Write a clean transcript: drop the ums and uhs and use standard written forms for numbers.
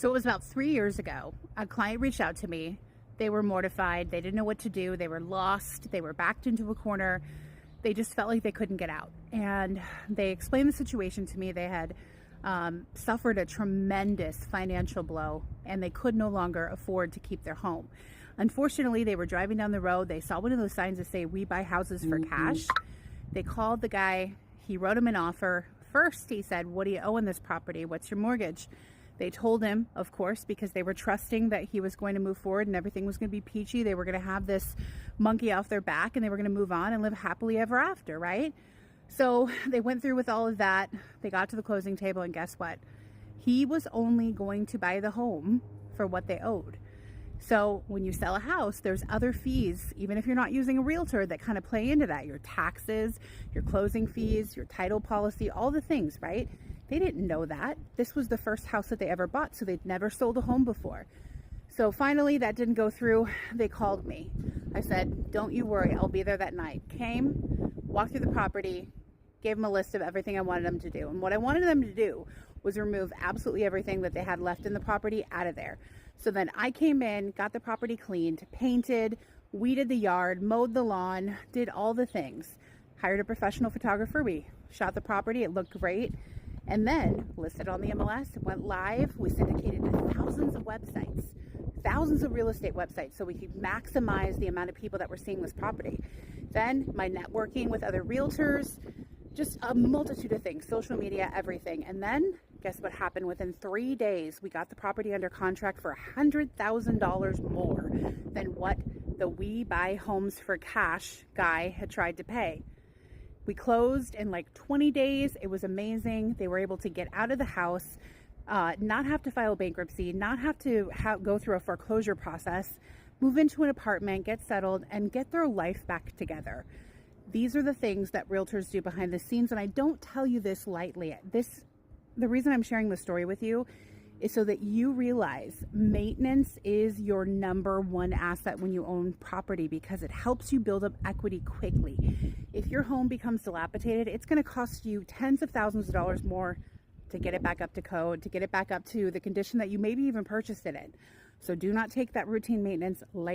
So it was about 3 years ago. A client reached out to me. They were mortified. They didn't know what to do. They were lost. They were backed into a corner. They just felt like they couldn't get out. And they explained the situation to me. They had suffered a tremendous financial blow and they could no longer afford to keep their home. Unfortunately, they were driving down the road. They saw one of those signs that say, "We buy houses for cash." They called the guy. He wrote him an offer. First, he said, "What do you owe on this property? What's your mortgage?" They told him, of course, because they were trusting that he was going to move forward and everything was going to be peachy. They were going to have this monkey off their back and they were going to move on and live happily ever after, right? So they went through with all of that. They got to the closing table and guess what? He was only going to buy the home for what they owed. So when you sell a house, there's other fees, even if you're not using a realtor, that kind of play into that. Your taxes, your closing fees, your title policy, all the things, right? They didn't know that. This was the first house that they ever bought, so they'd never sold a home before. So finally, that didn't go through. They called me. I said, "Don't you worry, I'll be there that night." Came, walked through the property, gave them a list of everything I wanted them to do. And what I wanted them to do was remove absolutely everything that they had left in the property out of there. So then I came in, got the property cleaned, painted, weeded the yard, mowed the lawn, did all the things. Hired a professional photographer. We shot the property. It looked great. And then listed on the MLS. It went live. We syndicated to thousands of websites, thousands of real estate websites, so we could maximize the amount of people that were seeing this property. Then my networking with other realtors, just a multitude of things, social media, everything. And then guess what happened? Within 3 days, we got the property under contract for $100,000 more than what the We Buy Homes for Cash guy had tried to pay. We closed in like 20 days. It was amazing. They were able to get out of the house, not have to file bankruptcy, not have to go through a foreclosure process, move into an apartment, get settled, and get their life back together. These are the things that realtors do behind the scenes, and I don't tell you this lightly. The reason I'm sharing this story with you is so that you realize maintenance is your number one asset when you own property, because it helps you build up equity quickly. If your home becomes dilapidated, it's going to cost you tens of thousands of dollars more to get it back up to code, to get it back up to the condition that you maybe even purchased it in. So do not take that routine maintenance lightly.